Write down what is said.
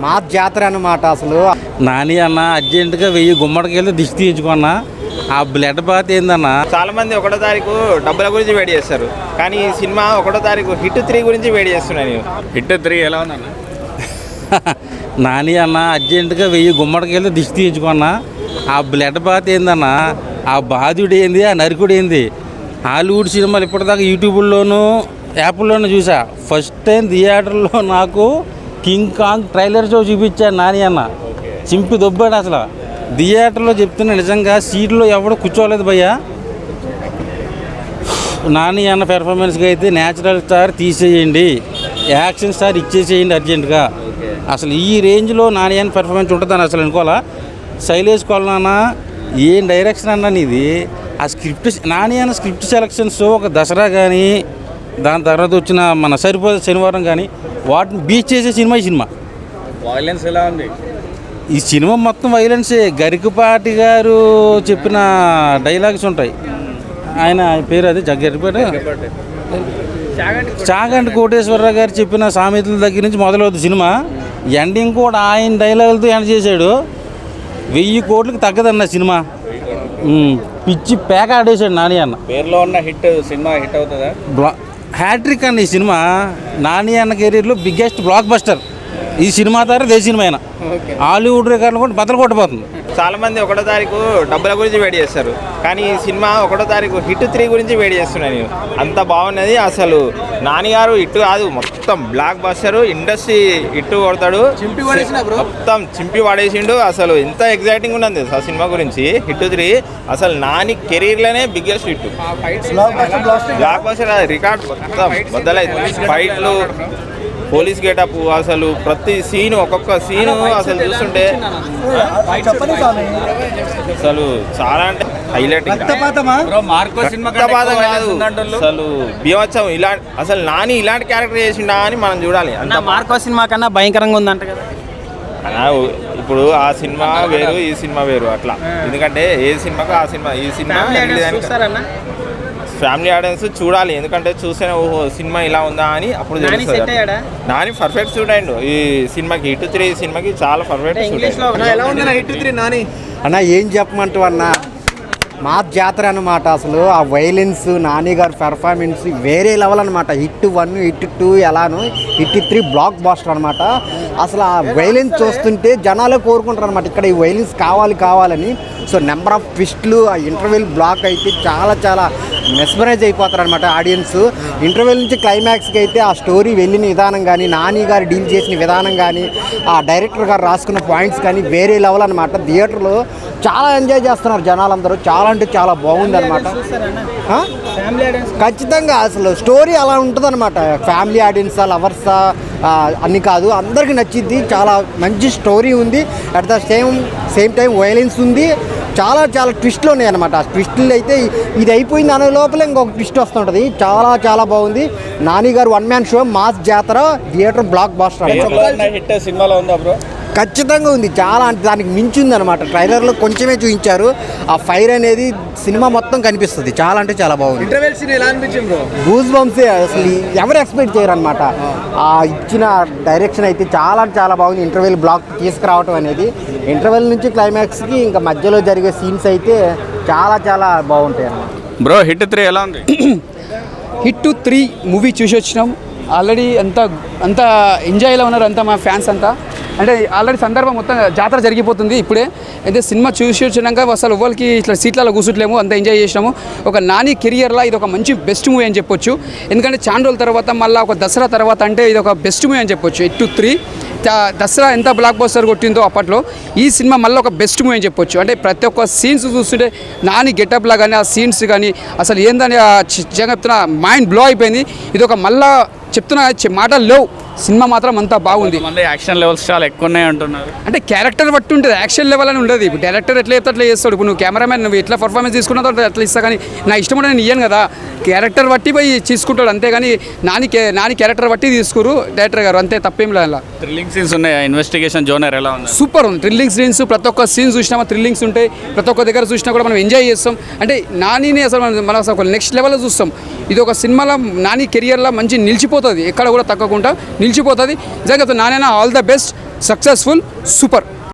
మా జాతర అన్నమాట. అసలు నాని అన్న అర్జెంటుగా 1000 గుమ్మడికి వెళ్తే దిష్టి తీయించుకున్నా. ఆ బ్లడ్ బాత్ ఏందన్నా. చాలా మంది 1వ తారీఖు డబ్బుల గురించి వెయిట్ చేస్తారు, కానీ ఈ సినిమా 1వ తారీఖు హిట్ 3 గురించి వెయిట్ చేస్తున్నాను నేను. హిట్ 3 ఎలా ఉందన్న? నాని అన్న అర్జెంటుగా 1000 గుమ్మడికి వెళ్తే దిష్టి తీయించుకున్నా. ఆ బ్లడ్ బాత్ ఏందన్నా. ఆ బాధుడు ఏంది, ఆ నరకుడు ఏంది. హాలీవుడ్ సినిమాలు ఇప్పటిదాకా యూట్యూబ్లోనూ యాప్లోనూ చూసా. ఫస్ట్ టైం థియేటర్లో నాకు కింగ్ కాంగ్ ట్రైలర్ షో చూపించాడు నాని అన్న. చింపి దొబ్బాడు అసలు. థియేటర్లో చెప్తున్నా, నిజంగా సీట్లో ఎవడో కూర్చోలేదు భయ్యా. నాని అన్న పెర్ఫార్మెన్స్కి అయితే న్యాచురల్ స్టార్ తీసేయండి, యాక్షన్ స్టార్ ఇచ్చేసేయండి అర్జెంటుగా. అసలు ఈ రేంజ్లో నాని అన్న పెర్ఫార్మెన్స్ ఉంటుందని అసలు అనుకోవాలా. శైలేష్ కొలనాన్న ఏం డైరెక్షన్ అన్నా ఇది. ఆ స్క్రిప్ట్ నాని అన్న స్క్రిప్ట్ సెలక్షన్స్ ఒక దసరా కానీ దాని తర్వాత వచ్చిన మన సరిపోయే శనివారం కానీ వాటిని బీచ్ చేసే సినిమా ఈ సినిమా. వైలెన్స్ ఎలా ఉంది? ఈ సినిమా మొత్తం వైలెన్సే. గరికపాటి గారు చెప్పిన డైలాగ్స్ ఉంటాయి. ఆయన పేరు అది గరికపాటి చాగంటి కోటేశ్వరరావు గారు చెప్పిన సామెతల దగ్గర నుంచి మొదలవుతుంది సినిమా. ఎండింగ్ కూడా ఆయన డైలాగులతో ఎండ్ చేశాడు. 1000 కోట్లకి తగ్గదన్న సినిమా. పిచ్చి పేక ఆడేశాడు నాని అన్న. పేరులో ఉన్న హిట్ సినిమా హిట్ అవుతుందా? హ్యాట్రిక్ అన్న ఈ సినిమా. నాని అన్న కెరీర్లో బిగ్గెస్ట్ బ్లాక్ బస్టర్ ఈ సినిమా ద్వారా. ఏ సినిమా అయినా హాలీవుడ్ రికార్డులు కూడా బద్దలు కొట్టబోతుంది. చాలా మంది 1వ తారీఖు డబ్బుల గురించి వెయిట్ చేస్తారు, కానీ ఈ సినిమా 1వ తారీఖు హిట్ 3 గురించి వెయిట్ చేస్తున్నాను నేను. అంత బాగున్నది అసలు. నాని గారు హిట్ కాదు, మొత్తం బ్లాక్ బస్టర్, ఇండస్ట్రీ హిట్ కొడతాడు. మొత్తం చింపి పడేసిండు. అసలు ఎంత ఎగ్జైటింగ్ ఉన్నది ఆ సినిమా గురించి. హిట్ 3 అసలు నాని కెరీర్లోనే biggest hit. Blockbuster record మొత్తం బద్దలైంది. ఫైట్లు, పోలీస్ గెటప్, అసలు ప్రతి సీను, ఒక్కొక్క సీను అసలు చూస్తుంటే అసలు చాలా అంటే హైలైట్. అసలు బీభత్సం. ఇలా అసలు నాని ఇలాంటి క్యారెక్టర్ చేసిండా అని మనం చూడాలి. అంత మార్కో సినిమా కన్నా భయంకరంగా ఉందంట కదా. ఇప్పుడు ఆ సినిమా వేరు, ఈ సినిమా వేరు అట్లా. ఎందుకంటే ఏ సినిమాకు ఆ సినిమా. ఈ సినిమా ఫ్యామిలీ ఆడియన్స్ చూడాలి, ఎందుకంటే చూస్తేనే ఓహో సినిమా ఇలా ఉందా అని అప్పుడు తెలుస్తుంది. నాని పర్ఫెక్ట్ సూట్ అయ్యిండు ఈ సినిమాకి. హిట్ 3 సినిమాకి చాలా పర్ఫెక్ట్ సూట్ అయ్యింది. అన్న ఏం చెప్పమంటావు అన్న, మా జాతర అన్నమాట. అసలు ఆ వైలెన్స్, నాని గారి పెర్ఫార్మెన్స్ వేరే లెవెల్ అనమాట. హిట్ 1, హిట్ 2 ఎలానో హిట్ 3 బ్లాక్ బాస్టర్ అనమాట. అసలు ఆ వైలెన్స్ చూస్తుంటే జనాలే కోరుకుంటారు అనమాట, ఇక్కడ ఈ వైలెన్స్ కావాలని. సో నెంబర్ ఆఫ్ ట్విస్ట్లు, ఆ ఇంటర్వెల్ బ్లాక్ అయితే చాలా మెస్మరైజ్ అయిపోతారు అనమాట ఆడియన్స్. ఇంటర్వెల్ నుంచి క్లైమాక్స్కి అయితే ఆ స్టోరీ వెళ్ళిన విధానం కానీ, నాని గారు డీల్ చేసిన విధానం కానీ, ఆ డైరెక్టర్ గారు రాసుకున్న పాయింట్స్ కానీ వేరే లెవెల్ అనమాట. థియేటర్లో చాలా ఎంజాయ్ చేస్తున్నారు జనాలందరూ. చాలా అంటే చాలా బాగుంది అనమాట. ఖచ్చితంగా అసలు స్టోరీ అలా ఉంటుంది అనమాట. ఫ్యామిలీ ఆడియన్సా, లవర్సా అన్ని కాదు, అందరికీ నచ్చింది. చాలా మంచి స్టోరీ ఉంది. At the same time violence ఉంది. చాలా ట్విస్ట్లు ఉన్నాయి అనమాట. ఆ ట్విస్ట్లు అయితే ఇది అయిపోయింది అనే లోపల ఇంకొక ట్విస్ట్ వస్తుంటుంది. చాలా బాగుంది. నాని గారు 1 మ్యాన్ షో, మాస్ జాతర, థియేటర్ బ్లాక్ బాస్టర్. హిట్ సినిమాలో ఉందా బ్రో? ఖచ్చితంగా ఉంది. చాలా అంటే దానికి మించి ఉంది అనమాట. ట్రైలర్లో కొంచెమే చూపించారు. ఆ ఫైర్ అనేది సినిమా మొత్తం కనిపిస్తుంది. చాలా అంటే చాలా బాగుంది. గూస్ బంప్స్ అసలు ఎవరు ఎక్స్పెక్ట్ చేయరు అనమాట. ఆ ఇచ్చిన డైరెక్షన్ అయితే చాలా బాగుంది. ఇంటర్వెల్ బ్లాక్ తీసుకురావటం అనేది, ఇంటర్వెల్ నుంచి క్లైమాక్స్కి ఇంకా మధ్యలో జరిగే సీన్స్ అయితే చాలా బాగుంటాయి అన్నమాట. బ్రో హిట్ 3 ఎలా ఉంది? హిట్ 3 మూవీ చూసి వచ్చినాం. ఆల్రెడీ అంతా ఎంజాయ్లో ఉన్నారు అంతా మా ఫ్యాన్స్ అంతా. అంటే ఆల్రెడీ సందర్భం మొత్తం జాతర జరిగిపోతుంది ఇప్పుడే. అయితే సినిమా చూసి వచ్చినాక అసలు ఎవరికి ఇట్లా సీట్లలో కూర్చుంటలేము, అంత ఎంజాయ్ చేసినాము. ఒక నాని కెరియర్లో ఇది ఒక మంచి బెస్ట్ మూవీ అని చెప్పొచ్చు. ఎందుకంటే చాలా రోజుల తర్వాత మళ్ళీ ఒక దసరా తర్వాత అంటే ఇది ఒక బెస్ట్ మూవీ అని చెప్పొచ్చు. హిట్ 3 దసరా ఎంత బ్లాక్ బస్టర్ కొట్టిందో అప్పట్లో, ఈ సినిమా మళ్ళీ ఒక బెస్ట్ మూవీ అని చెప్పొచ్చు. అంటే ప్రతి ఒక్క సీన్స్ చూస్తుంటే నాని గెటప్లా కానీ, ఆ సీన్స్ కానీ అసలు ఏందని చెప్తున్నా మైండ్ బ్లో అయిపోయింది. ఇది ఒక మళ్ళా చెప్తున్నా మాటలు లేవు. సినిమా మాత్రం అంతా బాగుంది. యాక్షన్ లెవెల్స్ చాలా ఎక్కువ ఉన్నాయి అంటున్నారు. అంటే క్యారెక్టర్ బట్టి ఉంటుంది, యాక్షన్ లెవెల్ అని ఉండదు. ఇప్పుడు డైరెక్టర్ ఎట్లా చెప్తే అట్లా చేస్తాడు. ఇప్పుడు నువ్వు కెమెరామెన్ నువ్వు ఎట్లా పర్ఫార్మెన్స్ తీసుకున్నావు అట్లా ఇస్తా, కానీ నా ఇష్టం నేను ఇయ్యను కదా. క్యారెక్టర్ బట్టి పోయి తీసుకుంటాడు అంతేగాని నాని క్యారెక్టర్ బట్టి తీసుకురు డైరెక్టర్ గారు, అంతే తప్పేం లేదు. థ్రిల్లింగ్ సీన్స్ ఉన్నాయా? ఇన్వెస్టిగేషన్ జోనర్ ఎలా ఉంది? సూపర్ ఉంది. థ్రిల్లింగ్ సీన్స్ ప్రతి ఒక్క సీన్ చూసినా థ్రిల్లింగ్స్ ఉంటాయి. ప్రతి ఒక్క దగ్గర చూసినా కూడా మనం ఎంజాయ్ చేస్తాం. అంటే నానిని అసలు మనం అసలు నెక్స్ట్ లెవెల్లో చూస్తాం. ఇది ఒక సినిమాలో నాని కెరియర్లో మంచి నిలిచిపోతుంది, ఎక్కడ కూడా తగ్గకుండా నిలిచిపోతుంది. నిజంగా నానైనా all the best. Successful super.